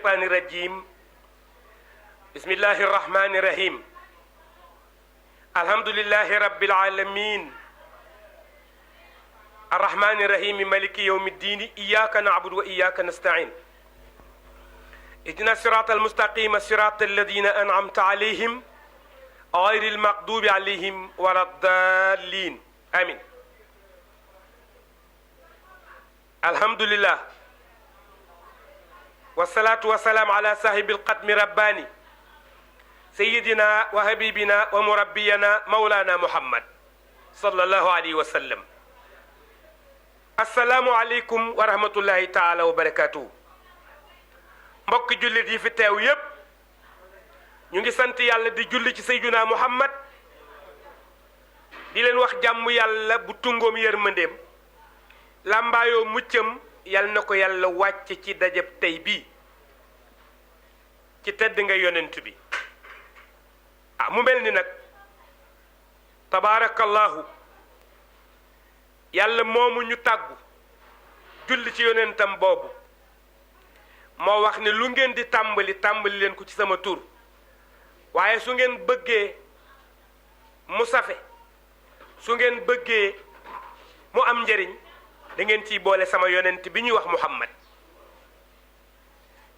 الشيطان الرجيم بسم الله الرحمن الرحيم الحمد لله رب العالمين الرحمن الرحيم مالك يوم الدين إياك نعبد وإياك نستعين اهدنا الصراط المستقيم صراط الذين أنعمت عليهم غير المغضوب عليهم ولا الضالين آمين. الحمد لله والصلاة والسلام على صاحب القدم رباني سيدنا وحبيبنا ومربينا مولانا محمد صلى الله عليه وسلم. السلام عليكم ورحمة الله تعالى وبركاته. mbokk jullit yi fi teew yépp ñu ngi sant yàlla di julli ci sayyiduna Muhammad di leen wax jàmm yàlla bu tungoom yërmandeem làmbaayoo muccam yal na ko yàlla wàcc ci dajab tey bii ci tedd nga yonent bi mu mel ni nag tabaarakallahu yàlla moomu ñu tàggu julli ci yonentam boobu moo wax ne lu ngeen di tàmbali leen ko ci sama tur waaye su ngeen bëggee mu safe su ngeen bëggee mu am njëriñ da ngeen ciy boole sama yonent bi ñuy wax Muhammad.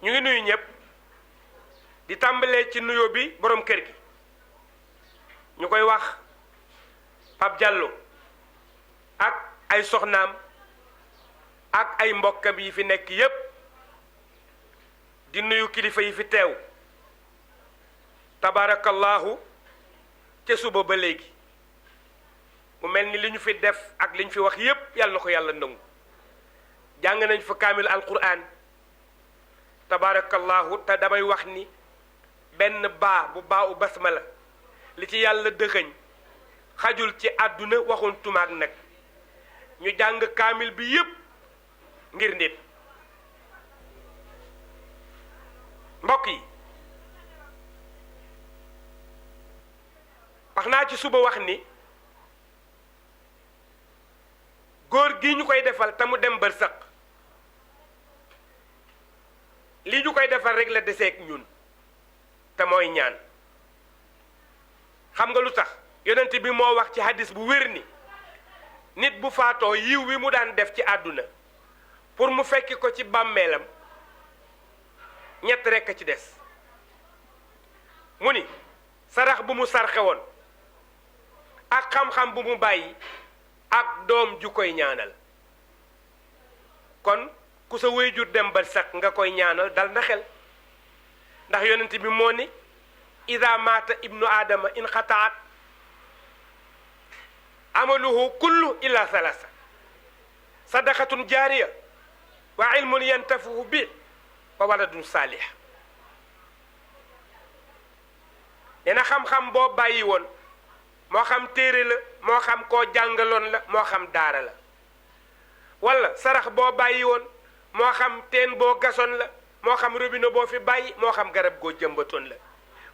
ñu ngi nuyu ñëpp di tàmbalee ci nuyoo bi borom kër gi ñu koy wax Pape Diallo ak ay soxnaam ak ay mbokkam yi fi nekk yépp di nuyu kilifa yi fi teew tabarakallahu ca suba ba léegi mu mel ni li ñu fi def ak li ñu fi wax yépp yàlla na ko yàlla nangu jàng nañ fa kaamil alquran tabarakallahu te damay wax ni benn bu baa u basmala li ci yàlla dëxëñ xajul ci àdduna waxoon tumaak nag ñu jàng kaamil bi yépp ngir nit. mbokk yi wax naa ci suba wax ni góor gi ñu koy defal te mu dem barsaq li ñu koy defal rek la deseeg ñun te mooy ñaan. xam nga lu tax yonent bi moo wax ci hadis bu wér ni nit bu faatoo yiw wi mu daan def ci àdduna pour mu fekki ko ci bàmmeelam ñett rekk a ci des mu ni sarax bu mu sarxe woon ak xam-xam bu mu bàyyi ak doom ju koy ñaanal. kon ku sa wéyjur dem ba sax nga koy ñaanal dal na xel ndax yonent bi moo ni ida maata ibnu aadama in xataat amaluhu kullu illa salasa sadaqatun jaariya wa ilmun yantafuhu bi wa waladun saalih. dina xam-xam boo bàyyi woon moo xam téere la moo xam koo jàngaloon la moo xam daara la wala sarax boo bàyyi woon moo xam teen boo gasoon la moo xam robinet boo fi bàyyi moo xam garab goo jëmbatoon la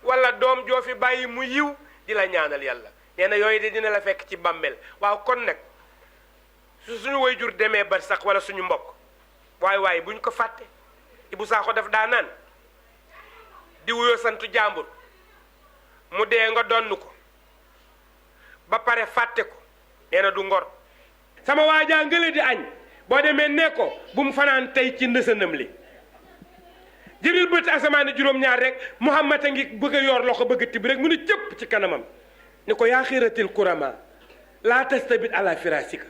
wala doom joo fi bàyyi mu yiw di la ñaanal yàlla nee na yooyu de dina la fekk ci bàmmeel. waaw kon nag su suñu waajur demee bar sax wala suñu mbokk waaye buñ ko fàtte. Ibu Sakho def daa naan di wuyoo santu jàmbur mu dee nga donn ko ba pare fàtte ko nee na du ngor. sama waajaa ngële di añ boo demee ne ko bu mu fanaan tey ci ndësënam li jëlil bët asamaani juróom-ñaar rek Muhammad a ngi bëgg a yor loxo bëgg a tibb rek mu ne cëpp ci kanamam ni ko yaa xiratil kurama laa tastabit ala firasika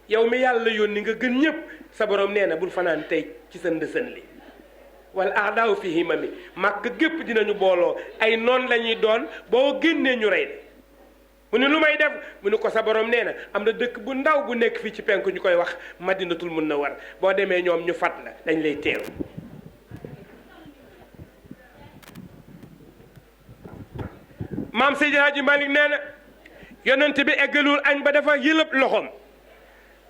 yow mi yàlla yónni nga gën ñëpp sa borom nee na bul fanaan tey ci sa ndësën li wala aadaaw fi himami màkk gépp dinañu booloo ay noon la ñuy doon boo génnee ñu rey de mu ne lu may def mu ne ko sa borom nee na am na dëkk bu ndaw bu nekk fii ci penku ñu koy wax madinatul munawwar boo demee ñoom ñu fat la dañ lay teew. maam Seydi Hadji Malick nee na yonent bi eggalul añ ba dafa yëlëb loxoom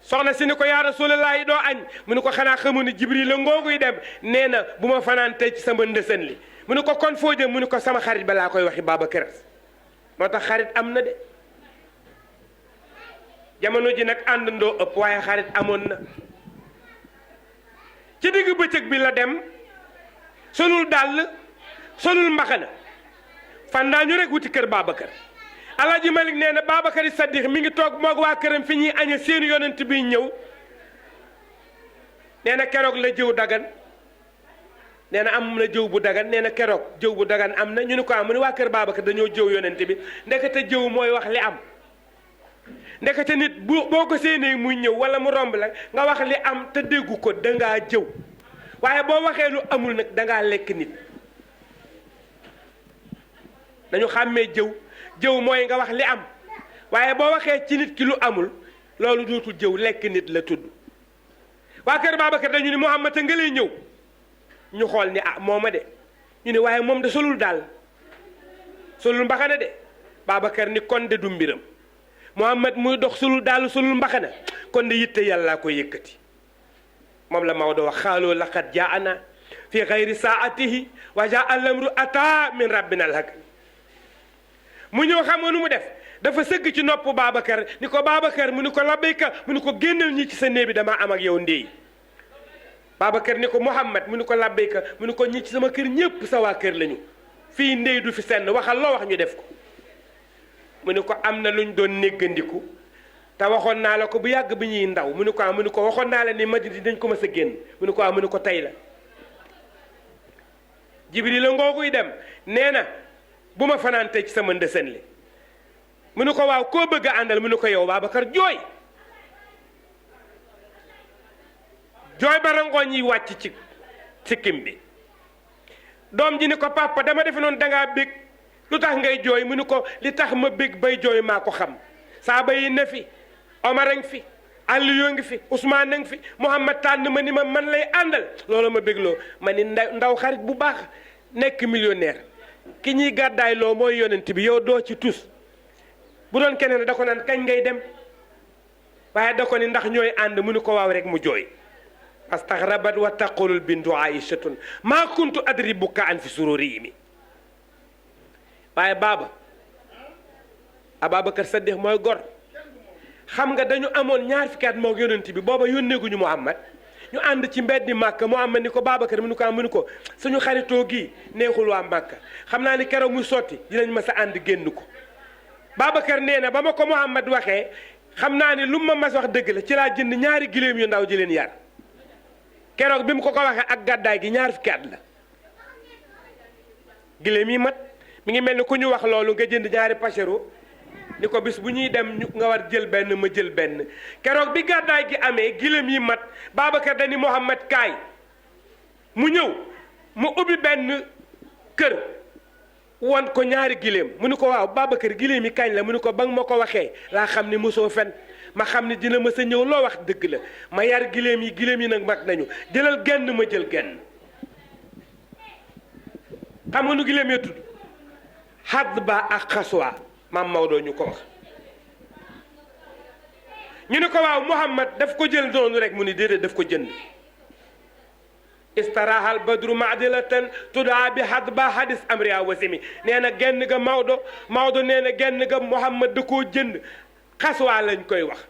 soxna si ni ko yaa Rasulallah doo añ mu ni ko xanaa xamu ni Jibril la ngooguy dem nee na bu ma fanaan tey ci sama ndësën li mu ni ko kon foo jëm mu ni ko sama xarit balaa koy waxi Babacar moo tax xarit am na de jamono ji nag àndandoo ëpp waaye xarit amoon na ci digg bëccëg bi la dem solul dàll solul mbaxana fandaa ñu rek wuti kër Babacar Alaaji Malik nee na Babacar Saddiq mi ngi toog moog waa këram fi ñuy añe seen yonent bi ñëw nee na keroog la jëw dagan nee na am na jëw bu dagan nee na keroog jëw bu dagan am na ñu ne ko am mu ne waa kër Babacar dañoo jëw yonent bi ndekete jëw mooy wax li am ndekete nit boo ko séenee muy ñëw wala mu romb la nga wax li am te déggu ko dangaa jëw waaye boo waxee lu amul nag dangaa lekk nit dañu xàmmee jëw mooy nga wax li am waaye boo waxee ci nit ki lu amul loolu dootul jëw lekk nit la tudd waa kër Babacar dañu ni Muhammad a nga lay ñëw ñu xool ni ah mooma de ñu ne waaye moom de solul daal solul mbaxana de Babacar ni kon de du mbiram Muhammad muy dox solul daal solul mbaxana kon de yitte yàllaa ko yëkkati moom la Maodo wax xaaloo laqad jaana fi xayri saatihi wa jaa al-amru ata min rabbina al-hak mu ñëw xam nga nu mu def dafa sëgg ci nopp Babacar ni ko Babacar mu ni ko labbayka mu ni ko génnal ñi ci sa néeg bi damaa am ak yow ndéy Babacar ni ko Muhammad mu ni ko labbayka mu ni ko ñi ci sama kër ñépp sa waa kër lañu fii ndéy du fi senn waxal loo wax ñu def ko mu ni ko am na luñ doon néggandiku te waxoon naa la ko bu yàgg bi ñuy ndaw mu ni ko mu ni ko waxoon naa la ni Madina dañ ko mës a génn mu ni ko mu ni ko tey la Jibril la ngooguy dem nee na bu ma fanaante ci sama ndësën li mu ni ko waaw koo bëgg a àndal mu ni ko yow Babacar jooy ba rangooñ yi wàcc ci sikkim bi doom ji ni ko papa dama defe noonu dangaa bég lu tax ngay jooy mu ni ko li tax ma bég bay jooy maa ko xam saaba yi ne fi Omar a ngi fi Aliyu ngi fi Ousmane a ngi fi Muhammad tànn ma ni ma man lay àndal loolu ma bégloo ma ni ndaw xarit bu baax nekk millionnaire ki ñuy gàddaay loo mooy yonent bi yow doo ci tus bu doon keneen da ko naan kañ ngay dem waaye da ko ni ndax ñooy ànd mu ni ko waaw rek mu jooy astaghrabat wa taqulul bintu aïchatun maa kuntu adri bukka an fi sururi mi waaye Ababacar Saddiq mooy gor xam nga dañu amoon ñaar fukki at moog yonent bi booba yónneeguñu Muhammad ñu ànd ci mbeddi Màkka Muhammad ni ko Babacar mu ni ko suñu xaritoo gii neexul waa Màkka xam naa ni keroog muy sotti dinañ ma sa ànd génn ko Babacar nee na ba ma ko Muhammad waxee xam naa ni lu ma mas wax dëgg la ci laa jënd ñaari giléem yu ndaw ji leen yar keroog bi mu ko waxee ak gàddaay gi ñaar fukki at la giléem yi mat mi ngi mel ni ku ñu wax loolu nga jënd ñaari pachero ni ko bis bu ñuy dem nga war jël benn ma jël benn keroog bi gàddaay gi amee giléem yi mat Babacar dani Muhammad kaay mu ñëw mu ubbi benn kër won ko ñaari giléem mu ni ko waaw Babacar giléem yi kañ la mu ni ko ba nga ma ko waxee laa xam ni mosoo fen ma xam ni dina mës a ñëw loo wax dëgg la ma yar giléem yi nag mag nañu jëlal genn ma jël genn xam nga nu giléem ya tudd Hadba ak Xaswa maam Maodo ñu ko wax ñu ne ko waaw Muhammad daf ko jël noonu rek mu ni déedéet daf ko jënd istarahal badru maadilatan tudaa bi Hadba hadis amria wasimi nee na genn ga Maodo nee na genn ga Muhammad da koo jënd Xaswa lañ koy wax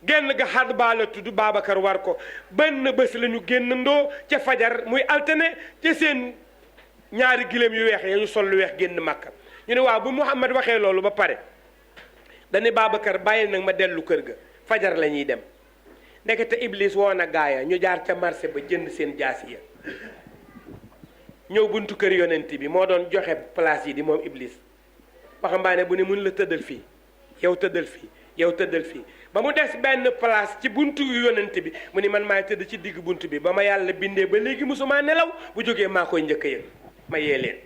genn ga Hadba la tudd Babacar war ko benn bés la ñu génnandoo ca fajar muy altine ca seen ñaari giléem yu weex ya ñu sol lu weex génn Makka ñu ne waaw bu Muhammad waxee loolu ba pare dañu Babacar bàyyi nag ma dellu kër ga fajar la ñuy dem ndekete Iblis woo na gaaya ñu jaar ca marché ba jënd seen jaasi ya ñëw buntu kër yonent bi moo doon joxe place yi di moom Iblis waxambaane bu ne mun la tëddal fii yow tëddal fii yow tëddal fii ba mu des benn place ci buntu yonent bi mu ni man maay tëdd ci digg buntu bi ba ma yàlla bindee ba léegi musuma nelaw bu jógee maa koy njëkk a yëg ma yee leen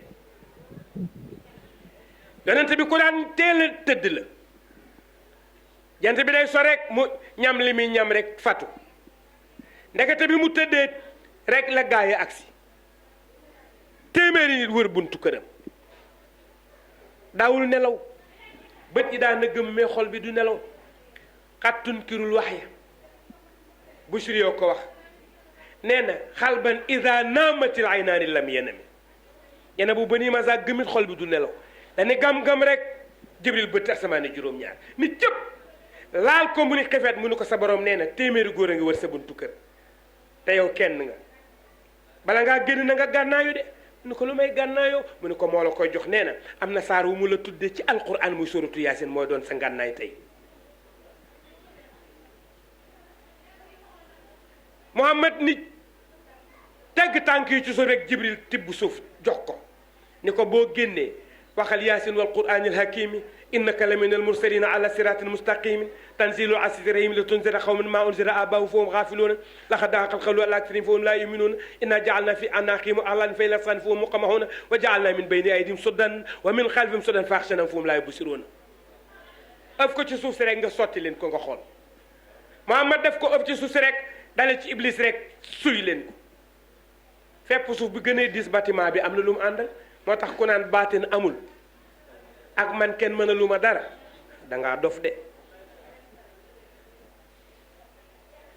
yonent bi ku daan teel a tëdd la jant bi day so rek mu ñam li muy ñam rek fatu ndekete bi mu tëddee rek la gaay agsi téeméeri nit wër buntu këram daawul nelaw bët yi daan na gëm mais xol bi du nelaw xattun kirul wax ya Busiri yoo ko wax nee na xalban ida naamatil aynaani lam yenami yene bu bëni ma saa gëmit xol bi du nelaw dane gam-gam rek Jibril bët asamaane juróom-ñaar nit cëpp laal ko mu ni xefeet mu ni ko sa borom nee na téeméeri góor a ngi wër sa buntu kër te yow kenn nga bala ngaa génn na nga gànnaayu de mu ne ko lu may gànnaayoo mu ne ko moo la koy jox nee na am na saar wu mu la tuddee ci alquran muy suratu yaasin mooy doon sa ngànnaay tey Muhammad nit tegg tànk yi ci suuf rek Jibril tibb suuf jox ko ni ko boo génnee waxal yaasin wal quraanil hakimi innaka la min al mursalina ala siratin mustaqimin tanzilu asizi rahim li tunzira qawman ma unzira abahu fahum ghafiluuna laqad haqqal qawlu ala aktharihim fahum la yu'minuuna inna ja'alna fi anaqihim aghlalan fa ila asqanihim fahum muqmahuuna wa ja'alna min bayni aydihim suddan wa min khalfihim suddan fa aghshaynahum fahum la yubsiruuna ëf ko ci suuf si rek nga sotti leen ko nga xool Muhammad def ko ëf ci suuf si rek dale ci iblis rek suy leen ko fépp suuf bi gënee diis bâtiment bi am na lu mu àndal moo tax ku naan baatin amul ak man kenn mën a lu ma dara dangaa dof de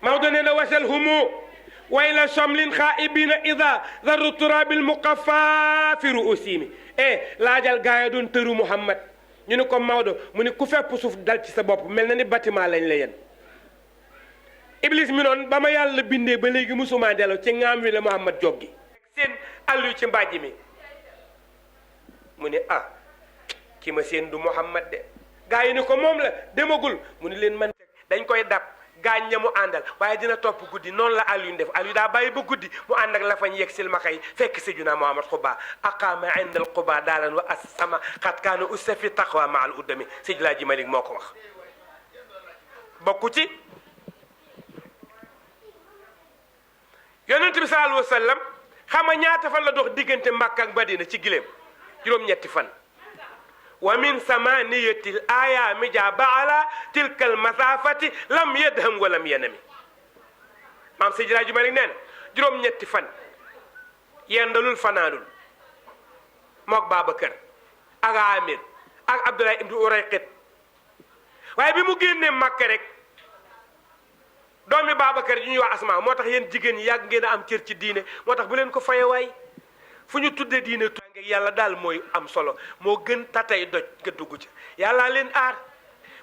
Maodo nee na wasal humu wayla somlin xaaibina ida zarru turabil muqaffa fi ruusimi laajal gaaya doon tëru Muhammad ñu ne ko Maodo mu ne ku fépp suuf dal ci sa bopp mel na ni bâtiment lañ la yen iblis mi noonu ba ma yàlla bindee ba léegi musuma delloo ci ngaam wi la Muhammad joggi seen àllu ci mbàjj mi mu ne ki ma seen du Muhammad de gaa yi ni ko moom la demagul mu ne leen man dañ koy dab gaañ ña mu àndal waaye dina topp guddi noonu la Aliou def Aliou daa bàyyi ba guddi mu ànd ak la fañ yegg silmaxa yi fekk Seydina Muhammad Quba aqaama inda al Quba daalan wa assama xat kaana ussa fi taqwa ma al uddami Seydi Laaji Malik moo ko wax bokku ci yonent bi sallallahu alayhi wa sallam xam nga ñaata fan la dox diggante Makka ak Madina ci gileem juróom-ñetti fan wa min samaniyatil ayaami jaaba ala tilkal masafati lam yadham wa lam yanami maam Seydi Laaji Malik nee na juróom-ñetti fan yendalul fanaanul mook Babacar ak Amir ak Abdullah ibnu Urayqit waaye bi mu génnee Makka rek doomi Babacar yi ñuy wax Asma moo tax yéen jigéen ñi yàgg ngeen a am cër ci diine moo tax bu leen ko faye waay fu ñu tuddee diine tuddee yàlla daal mooy am solo moo gën tatay doj nga dugg ci yàllaa leen aar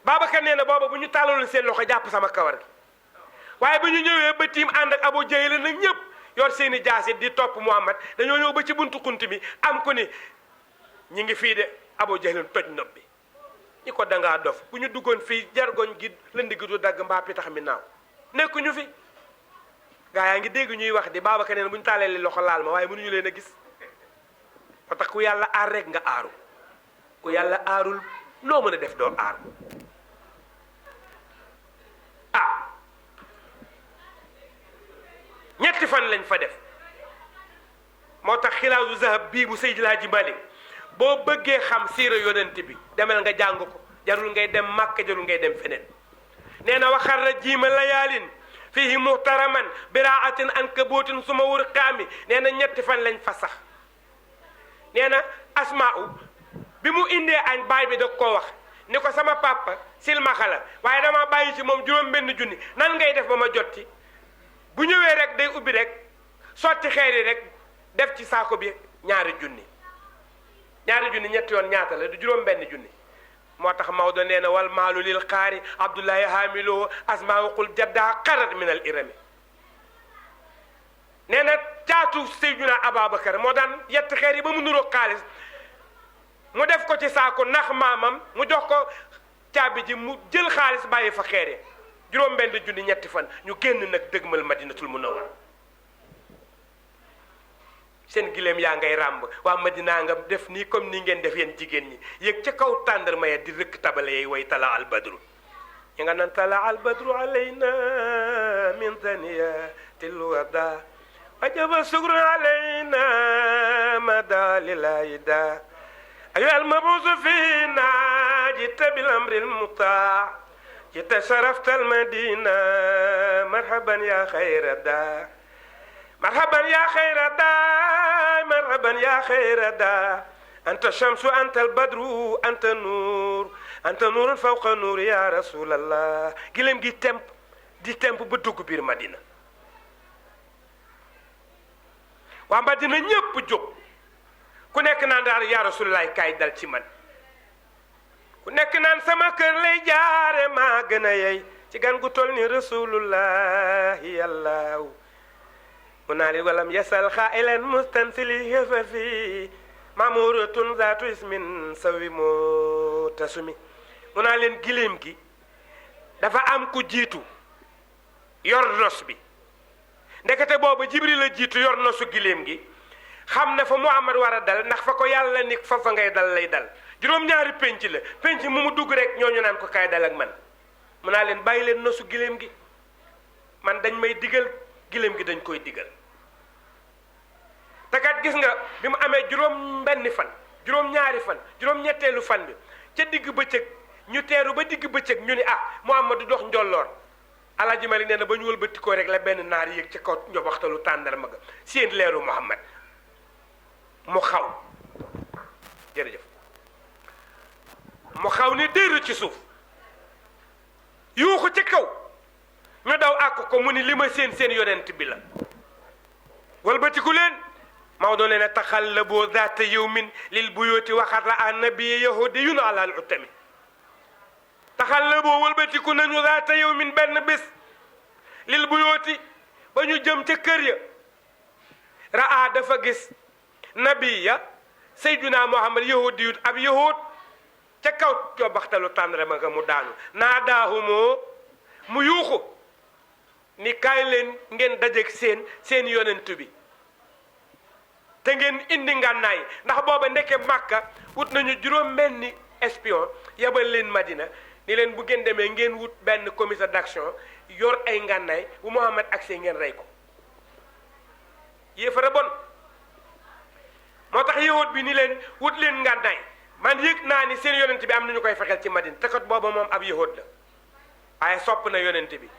Babacar nee na booba bu ñu tàllaloon seen loxo jàpp sama kawar gi waaye ba ñu ñëwee ba tiim ànd ak Abu Jahl nag ñëpp yor seeni jaasi di topp Muhammad dañoo ñëw ba ci buntu xunt bi am ko ni ñi ngi fii de Abu Jahl toj nopp bi ñi ko dangaa dof bu ñu duggoon fii jargoñ gi lënd gi du dagg mbaa pitax mi naaw nekkuñu fi gaa yaa ngi dégg ñuy wax di Babacar nee na bu ñu taalee li loxo laal ma waaye mënuñu leen a gis moo tax ku yàlla aar rek nga aaru ku yàlla aarul noo mën a def doo aaru ñetti fan lañ fa def moo tax xilaasu zahab bii bu Seydi Laaji Malik boo bëggee xam siira yonent bi demal nga jàng ko jarul ngay dem Màkka jarul ngay dem feneen nee na waxarra jiima layaalin fihi muhtaraman biraatin ankabootin suma wurqaami nee na ñetti fan lañ fa sax nee na Asmaa'u bi mu indee añ baay bi da koo wax ni ko sama papa silmaxa la waaye dama bàyyi ci moom juróom-benn junni nan ngay def ba ma jotti bu ñëwee rek day ubbi rek sotti xeer yi rek def ci saako bi ñaari junni ñetti yoon ñaata la du juróom-benn junni moo tax Maodo nee na wal maalu lil xaari Abdullahi haamiloo Asmaa'u qul jaddaa qarat min al irami nee na caatu Seydina Ababacar moo daan yett xeer yi ba mu nuroo xaalis mu def ko ci saako nax maamam mu jox ko caabi ji mu jël xaalis bàyyi fa xeer yi juróom-benn junni ñetti fan ñu génn nag dëgmal Madinatul Munawwara seen gileem yaa ngay ràmb waa Madina nga def nii comme ni ngeen def yéen jigéen ñi yëg ca kaw tàndarma ya di rëkk tabale yay way tala al badru ñi nga naan tala al badru alayna min thaniyatil wada wajaba sugru alayna mada lilayda ayu al mabusu fina jita bil amri al muta jita sharafta al madina marhaban ya khayra da مرحبا يا خير دا مرحبا يا خير دا أنت الشمس أنت البدر أنت النور أنت نور فوق النور يا رسول الله جلهم دي تمب بدوك بير مدينة ومدينة ñepp jóg ku nekk naan daal ya Rasulullah kay dal ci man ku nekk naan sama kër lay jaare maa gën a yey ci gan gu toll ni Rasulullah yàlla mu naa leen walam yasal xailan mustansili xëfa fi mamuratun zaatu ismin sawi moo tasumi mu naa leen giléem gi dafa am ku jiitu yor nos bi ndekete boobu Jibril la jiitu yor nosu giléem gi xam na fa Muhammad war a dal ndax fa ko yàlla ni fa ngay dal lay dal juróom-ñaari penc la penc mu dugg rek ñooñu naan ko kaay dal ak man mu naa leen bàyyi leen nosu giléem gi man dañ may digal giléem gi dañ koy digal te kat gis nga bi mu amee juróom-benni fan juróom-ñaari fan juróom-ñetteelu fan bi ca digg bëccëg ñu teeru ba digg bëccëg ñu ni Muhammad du dox njolloor Alaaji Malik nee na ba ñu wëlbatikoo rek la benn naar yéeg ci kaw njobaxtalu tàndarma ga seen leeru Muhammad mu xaw jërëjëf mu xaw ni déeru ci suuf yuuxu ci kaw ñu daw àkk ko mu ni li ma seen yonent bi la wëlbatiku leen Maodo nee na taxallaboo zaata yawmin lil buyooti waxat la an nabi yahudiyun ala al utami taxallaboo wëlbatiku nañu zaata yawmin benn bés lil buyooti ba ñu jëm ca kër ya raa dafa gis nabiya sayduna Muhammad yahudiyut ab yahud ca kaw coobaxtalu tàndarma nga mu daanu naa daahumoo mu yuuxu ni kaay leen ngeen dajeek seen yonent bi te ngeen indi ngànnaay ndax booba ndeke Màkka wut nañu juróom benni espion yabal leen Madina ni leen bu ngeen demee ngeen wut benn commissaire d'action yor ay ngànnaay bu Muhammad agsee ngeen rey ko yéefara bon moo tax yahud bi ni leen wut leen ngànnaay man yëg naa ni seen yonent bi am nañu koy fexeel ci Madina te kat booba moom ab yahud la waaye sopp na yonent bi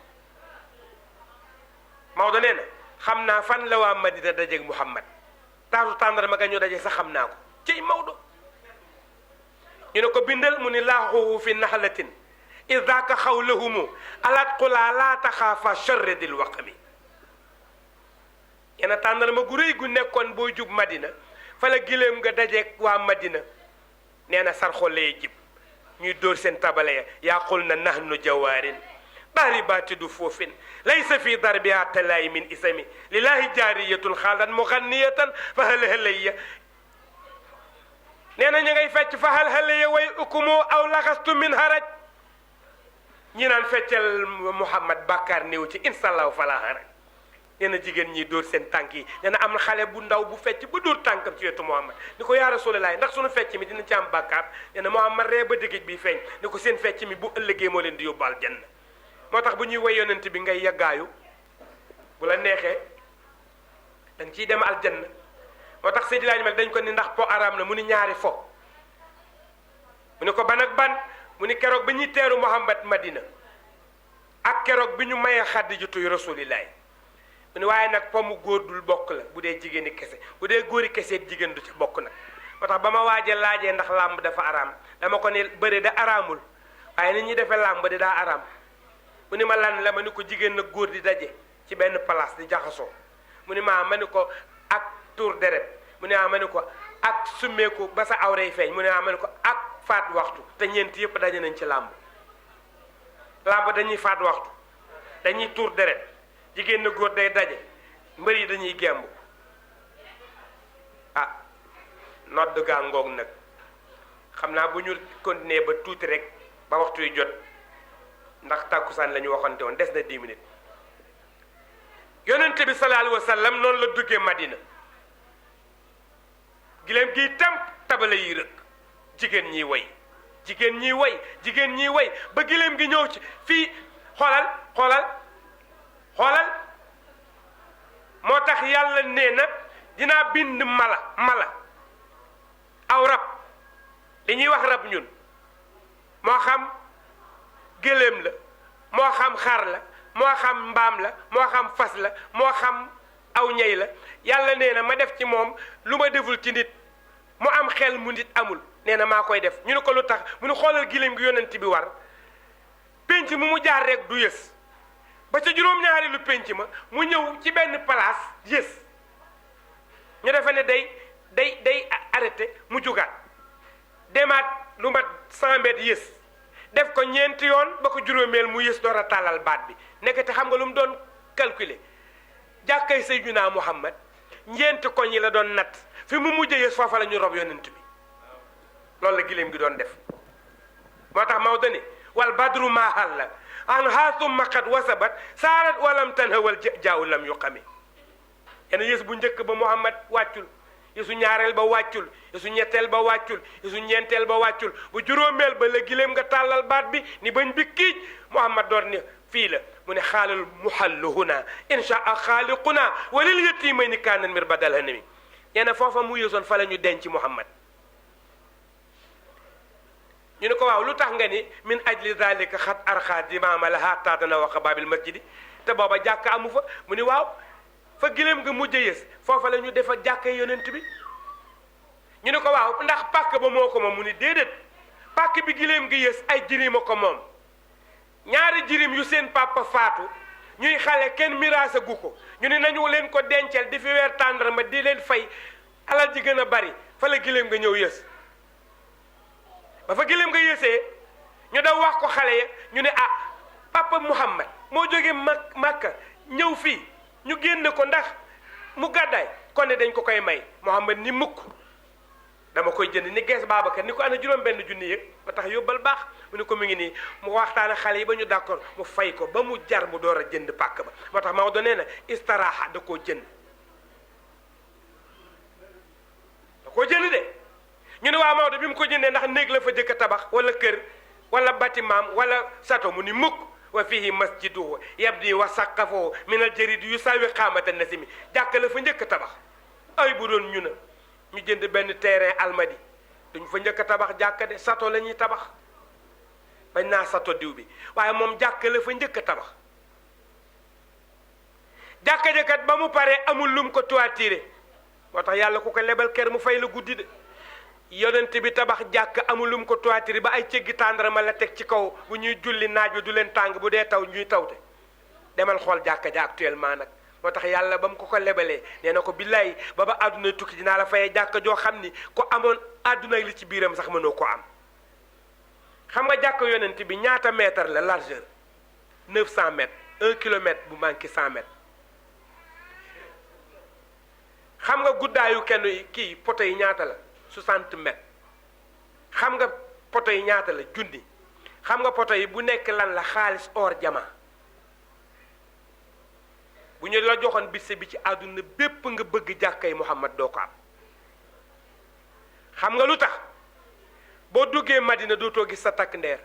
Maodo nee na xam naa fan la waa Madina dajeeg Muhammad taatu tàndarma ga ñu daje sax xam naa ko ciy Maodo ñu ne ko bindal mu ni laaxuhu fi naxlatin idaka xawlahumu alat qulaa laa taxaafa charredil waqami yena tàndarma gu rëy gu nekkoon booy jub Madina fa la giléem nga dajeeg waa Madina nee na sarxolee jib ñuy dóor seen tabale ya yaqul na nahnu jawaarin baaribaati du foofin laysa fi darbiha talaay min isami lillahi jaariyatun xaalan muxanniyatan fa halhalaya nee na ñu ngay fecc fa halhalaya way ukumoo aw laxastu min haraj ñi naan feccal Muhammad bàkkaar néew ci inshallahu fala haraj nee na jigéen ñi dóor seen tànk yi nee na am na xale bu ndaw bu fecc ba dóor tànkam ci wetu Muhammad ni ko yaa Rasulullaah ndax sunu fecc mi dina ci am bàkkaar nee na Muhammad ree ba dëggij bi feeñ ni ko seen fecc mi bu ëllëgee moo leen di yóbbu aljanna moo tax bu ñuy woy yonent bi ngay yaggaayu bu la neexee danga ciy dem aljanna moo tax Seydi Laaji Maalik dañ ko ni ndax po araam na mu ni ñaari fo mu ni ko ban ak ban mu ni keroog bi ñuy teeru Muhammad Madina ak keroog bi ñu mayee Xadijatu Rasuulillaahi mu ni waaye nag po mu góor dul bokk la bu dee jigéeni kese bu dee góori kese jigéen du ci bokk nag moo tax ba ma waajee laajee ndax làmb dafa araam dama ko ni bëre da araamul waaye nit ñi defee làmb di daa araam mu ni ma lan la ma ni ko jigéen nag góor di daje ci benn place di jaxasoo mu ni ma ni ko ak tuur deret mu ne ma ni ko ak summeeku ba sa awray feeñ mu ne ma ni ko ak faat waxtu te ñeent yëpp daje nañ ci làmb dañuy faat waxtu dañuy tuur deret jigéen na góor day daje mbër yi dañuy gemb nodd gaa ngoog nag xam naa bu ñu continuer ba tuuti rek ba waxtu yu jot ndax tàkkusaan la ñu waxante woon des na 10 minutes yonente bi sallallahu alayhi wa sallam noonu la duggee Madina giléem gi temp tabala yi rëkk jigéen ñiy way jigéen ñiy way ba giléem gi ñëw ci fii xoolal moo tax yàlla nee na dinaa bind mala aw rab li ñuy wax rab ñun moo xam gëléem la moo xam xar la moo xam mbaam la moo xam fas la moo xam aw ñey la yàlla nee na ma def ci moom lu ma deful ci nit mu am xel mu nit amul nee na maa koy def ñu ne ko lu tax mu ne xoolal giléem gi yonent bi war pénc mu jaar rek du yës ba ca juróom-ñaari lu pénc ma mu ñëw ci benn place yës ñu defe ne day arrêté mu jugaat demaat lu mat 100 mètres yës def ko ñeenti yoon ba ko juróomeel mu yës door a tàllal baat bi nekkate xam nga lu mu doon calculer jàkkay Seydina Muhammad ñeenti koñ yi la doon natt fi mu mujj yës foofa la ñu rob yonent bi loolu la giléem gi doon def moo tax Maodo ni wal badru ma halla an haasumma qad wasabat saarat walam tanha wal jaaw lam yuqami yenn yës bu njëkk ba Muhammad wàccul yësu ñaareel ba wàccul yësu ñetteel ba wàccul yësu ñeenteel ba wàccul bu juróomeel ba la giléem nga tàllal baat bi ni bañ bi kiij Muhammad door ni fii la mu ne xaalal muhallu huna inshaa xaaliquna walil yatimayni kaana mir badal hanami yenn foofa mu yësoon fa la ñu denc Muhammad ñu ne ko waaw lu tax nga ni min ajli zalika xat arxa dimaama laha taatana wa xabaabil masjidi te booba jàkk amu fa mu ni waaw fa giléem nga mujj yës foofa la ñu defa jàkkee yonent bi ñu ne ko waaw ndax pàkk ba moo ko moom mu ni déedéet pàkk bi giléem gi yës ay jirima ko moom ñaari jirim yu seen papa faatu ñuy xale kenn miraasa gu ko ñu ne nañu leen ko dencal di fi weer tàndarma di leen fay alal ji gën a bari fa la giléem nga ñëw yës ba fa giléem nga yësee ñu daw wax ko xale ya ñu ne ah papa Muhammad moo jógee Makka ñëw fii ñu génn ko ndax mu gàddaay kon ne dañ ko koy may Muhammad ni mukk dama koy jënd ni gees Babacar ni ko ana juróom benn junni yëg ba tax yóbbal baax mu ne ko mu ngi nii mu waxtaan ak xale yi ba ñu d'accord mu fay ko ba mu jar mu door a jënd pàkk ba moo tax Maodo nee na istaraaxa da koo jënd de ñu ne waa Maodo bi mu ko jëndee ndax néeg la fa jëkk a tabax wala kër wala bâtiment wala sato mu ni mukk wa fihi masjiduhu yabdi wa saqafahu min al jarid yu sawi qaamata nasimi jàkk la fa njëkk a tabax ay bu doon ñu jënd benn terrain almadi duñ fa njëkk a tabax jàkka de sato la ñuy tabax bañ naa sato diw bi waaye moom jàkk la fa njëkk a tabax jàkka jëkkat ba mu paree amul lum ko toituré moo tax yàlla ku ko lebal kër mu fay la guddi de yonent bi tabax jàkk amul lum ko toituré ba ay cëggi tàndarama la teg ci kaw bu ñuy julli naaj bi du leen tàng bu dee taw ñuy tawte demal xool jàkka ja actuellement nag moo tax yàlla ba mu ko lebalee nee na ko billaay ba ba àdduna tukki dinaa la fayee jàkka joo xam ni ko amoon àdduna li ci biiram sax mënoo ko am xam nga jàkka yonent bi ñaata mètre la largeur 900 mètres 1 kilomètre bu manqué 100 mètres xam nga guddaayu kenn kii poto yi ñaata la 60 mètres xam nga poto yi ñaata la junni xam nga poto yi bu nekk lan la xaalis or jama bu ñu la joxoon bisse bi ci àdduna bépp nga bëgg jàkkay Muhammad doo ko am xam nga lu tax boo duggee Madina dootoo gis sa takk ndeer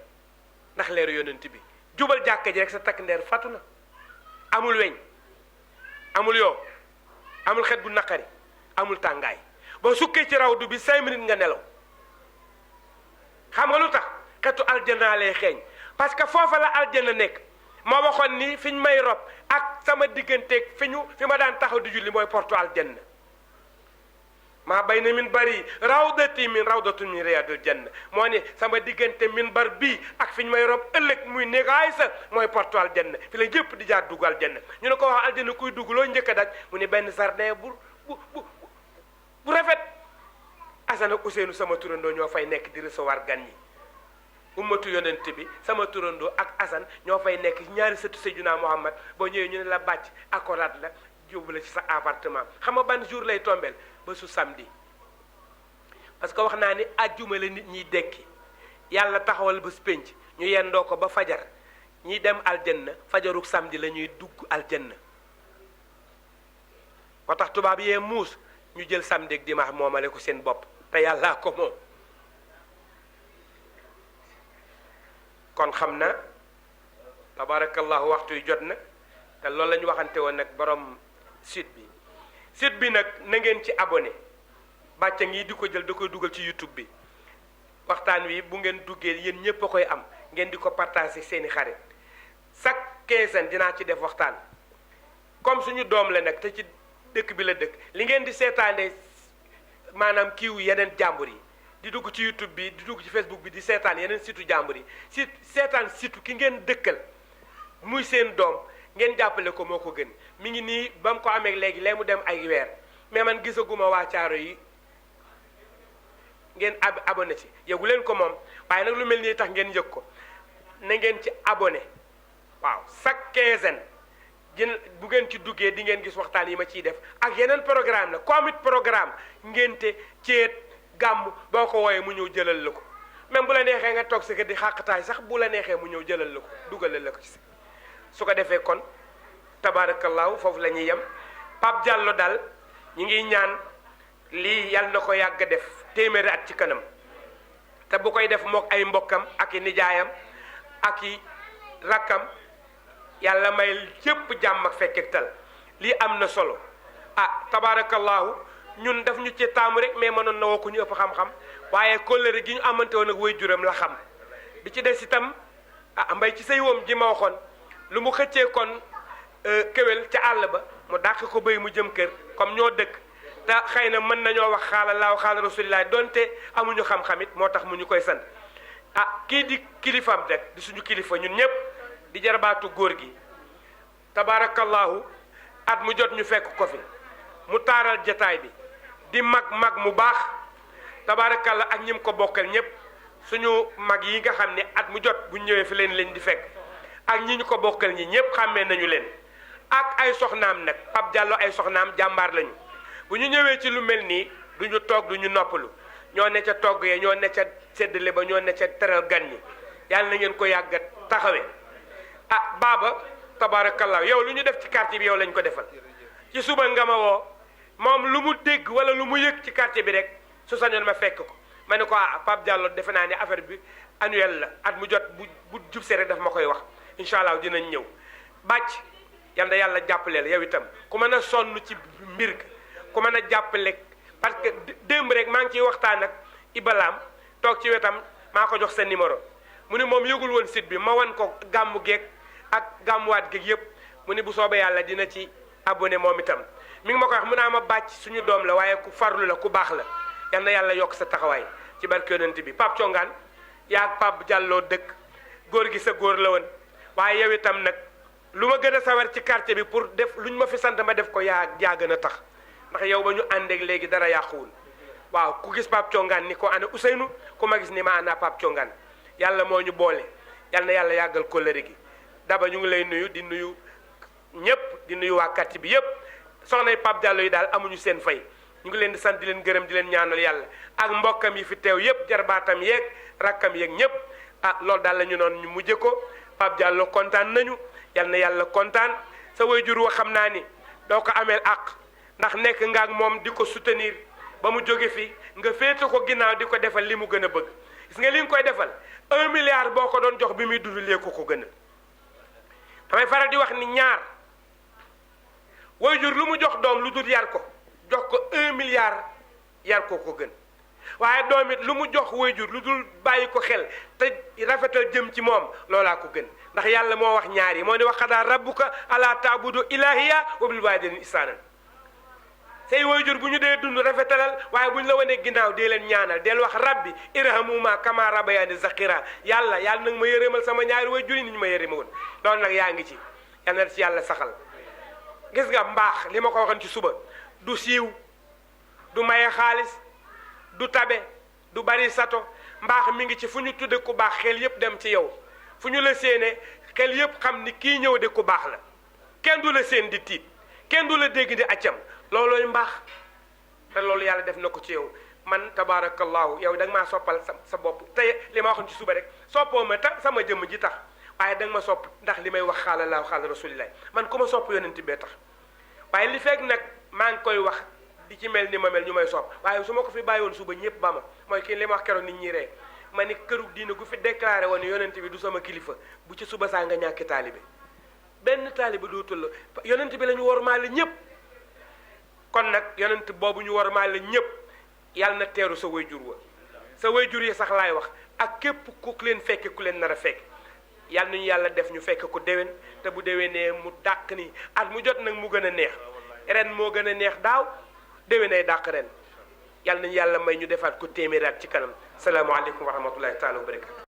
ndax leeru yonent bi jubal jàkka ji rek sa takk ndeer fatu na amul weñ amul yoo amul xet bu naqari amul tàngaay boo sukkee ci rawdu bi 5 minutes nga nelaw xam nga lu tax xetu aljanna lay xeeñ parce que foofa la aljanna nekk ma waxoon ni fi ñu may rob ak sama digganteeg fi ma daan taxaw di julli mooy portu aljanna maa bay na min bari rawdati min rawdatun min riyadil janna moo ne sama diggante min bar bii ak fi ñu may rob ëllëg muy négaay sa mooy portu aljanna fi la ñëpp di jaar dugg aljanna ñu ne ko wax aljanna kuy dugg loo njëkk a daj mu ne benn jardin bu rafet Assane ak Ousseynou sama turandoo ñoo fay nekk di recevoir gan ñi ummatu yonent bi sama turandoo ak Assane ñoo fay nekk ñaari sëtu Seydina Muhammad boo ñëwee ñu ne la bàcc accolade la yóbbu la ci sa appartement xam nga ban jour lay tombeel ba su samedi parce que wax naa ni àjjuma la nit ñiy dekki yàlla taxawal ba penc ñu yendoo ko ba fajar ñiy dem aljanna fajaruk samedi la ñuy dugg aljanna moo tax tubaab yee muus ñu jël samedi ak dimanche moomale ko seen bopp te yàllaa ko moom kon xam na tabarakallahu waxtu yu jot na te loolu la ñu waxante woon nag borom site bi nag na ngeen ci abonné bàcca ngi di ko jël da koy dugal ci YouTube bi waxtaan wi bu ngeen duggee yéen ñëpp a koy am ngeen di ko partager seeni xarit chaque quinzaine dinaa ci def waxtaan comme suñu doom la nag te ci dëkk bi la dëkk li ngeen di seetaanee maanaam kiiwu yeneen jàmbur yi di dugg ci YouTube bi di dugg ci Facebook bi di seetaan yeneen situ jàmbur yi seetaan situ ki ngeen dëkkal muy seen doom ngeen jàppale ko moo ko gën mi ngi nii ba mu ko amee léegi lee mu dem ay weer mais man gisaguma waa Caaro yi ngeen abonné ci yëgu leen ko moom waaye nag lu mel nii tax ngeen yëg ko na ngeen ci abonné waaw chaque quinzaine bu ngeen ci duggee di ngeen gis waxtaan yi ma ciy def ak yeneen programme la comme it programme ngénte ceet gàmm boo ko wooyee mu ñëw jëlal la ko même bu la neexee nga toog sa kër di xàqtaay sax bu la neexee mu ñëw jëlal la ko dugalal la ko ci su ko defee kon tabaarakallaahu foofu la ñuy yem Pape Diallo daal ñi ngi ñaan lii yàlla na ko yàgg def téeméeri at ci kanam te bu koy def mook ay mbokkam ak i nijaayam ak i rakkam yàlla may yépp jàmm ak fekk tal lii am na solo tabaarakallaahu ñun daf ñu ci taamu rek mais mënoon na woo ko ñu ëpp xam-xam waaye kóllëre gi ñu amante woon ak waajuram la xam bi ci des itam mbay ci say woom ji ma waxoon lu mu xëccee kon kéwél ca àll ba mu dàq ko béy mu jëm kër comme ñoo dëkk te xëy na mën nañoo wax xaala laaw xaala rasulillahi donte amuñu xam-xam it moo tax mu ñu koy sant kii di kilifam rek di suñu kilifa ñun ñëpp di jarbaatu góor gi tabaarakallaahu at mu jot ñu fekk ko fi mu taaral jataay bi di mag mu baax tabaarakallah ak ñim ko bokkal ñëpp suñu mag yi nga xam ne at mu jot bu ñëwee fi leen di fekk ak ñi ñu ko bokkal ñi ñëpp xàmmee nañu leen ak ay soxnaam nag Pape Diallo ay soxnaam jàmbaar lañu bu ñu ñëwee ci lu mel nii duñu toog duñu noppalu ñoo ne ca togg yee ñoo ne ca séddale ba ñoo ne ca teral gan ñi yàlla na ngeen ko yàgga taxawee baaba tabaarakallah yow lu ñu def ci quartier bi yow lañ ko defal ci suba nga ma woo moom lu mu dégg wala lu mu yëg ci quartier bi rek su sañoon ma fekk ko ma ne ko Pape Diallo defe naa ne affaire bi annuel la at mu jot bu jubsee rek daf ma koy wax incha allah dinañ ñëw bàcc yal na yàlla jàppaleel yow itam ku mën a sonn ci mbir ku mën a jàppale parce que démb rek maa ngi ciy waxtaan ak Ibalaam toog ci wetam maa ko jox sa numéro mu ne moom yëgul woon site bi ma wan ko gàmmu geeg ak gàmmuwaat geeg yëpp mu ne bu soobee yàlla dina ci abonné moom itam mi ngi ma koy wax mu naa ma bàcc suñu doom la waaye ku farlu la ku baax la yal na yàlla yokk sa taxawaay ci barke yonent bi Pape Thiongaan yaa ak Pape Diallo dëkk góor gi sa góor la woon waaye yow itam nag lu ma gën a sawar ci quartier bi pour def lu ñu ma fi sant ma def ko yaa gën a tax ndax yow ba ñu àndeeg léegi dara yàquwul waaw ku gis Pape Thiongaan ni ko ana Ousseynou ku ma gis ni ma ana Pape Thiongaan yàlla moo ñu boole yal na yàlla yàggal kóllëre gi daba ñu ngi lay nuyu di nuyu ñëpp di nuyu waa quartier bi yëpp soxnay Pape Diallo yi daal amuñu seen fay ñu ngi leen di sant di leen gërëm di leen ñaanal yàlla ak mbokkam yi fi teew yëpp jarbaatam yeeg rakkam yeeg ñëpp loolu daal la ñu noonu ñu mujje ko Pape Diallo kontaan nañu yal na yàlla kontaan sa waajur wa xam naa ni doo ko ameel àq ndax nekk nga ak moom di ko soutenir ba mu jóge fi nga féete ko ginnaaw di ko defal li mu gën a bëgg gis nga li nga koy defal 1 milliard boo ko doon jox bi muy dund lee ko gën a damay faral di wax ni ñaar waajur lu mu jox doom lu dul yar ko jox ko 1 milliard yar ko gën waaye doom it lu mu jox waajur lu dul bàyyi ko xel te rafetal jëm ci moom loolaa ko gën ndax yàlla moo wax ñaar yi moo ni wax xadaa rabbuka ala taabudu ilahiya wa bil waalidayni ihsaanan say waajur bu ñu dee dund rafetalal waaye bu ñu la wanee ginnaaw dee leen ñaanal deel wax rabbi irhamuma kama rabbayani zakira yàlla nag ma yërëmal sama ñaari waajur yi ni ñu ma yërëma woon loolu nag yaa ngi ci yal na ci yàlla saxal gis nga mbaax li ma ko waxoon ci suba du siiw du maye xaalis du tabe du bari sato mbaax mi ngi ci fu ñu tudde ku baax xel yépp dem ci yow fu ñu la séenee xel yépp xam ni kii ñëw de ku baax la kenn du la séen di tiit kenn du la dégg di accam loolooy mbaax te loolu yàlla def na ko ci yow man tabarakallahu yow da nga maa soppal sa bopp tey li ma waxoon ci suba rek soppoo ma tax sama jëmm ji tax waaye da nga ma sopp ndax li may wax xaala laahu xaala rasulillahi man ku ma sopp yonent bee tax waaye li fekk nag maa ngi koy wax di ci mel ni ma mel ñu may sopp waaye su ma ko fi bàyyi woon suba ñëpp ba ma mooy kii li ma wax keroog nit ñi ree ma ni këru diina gu fi déclaré woon yonent bi du sama kilifa bu ci suba saa nga ñàkki taalibe benn taalibe dootul la yonent bi la ñu wormaale ñëpp kon nag yonent boobu ñu wormaale ñëpp yàlla na teeru sa wayjur wa sa wayjur yi sax laay wax ak képp ku leen fekke ku leen nar a fekk yàlla nañu yàlla def ñu fekk ko déwén te bu déwénee mu dàq ni at mu jot nag mu gën a neex ren moo gën a neex daaw déwénay dàq ren yàlla nañu yàlla may ñu defaat ko téeméeraat ci kanam salaamaaleykum wa rahmatullahi taala wa barakatu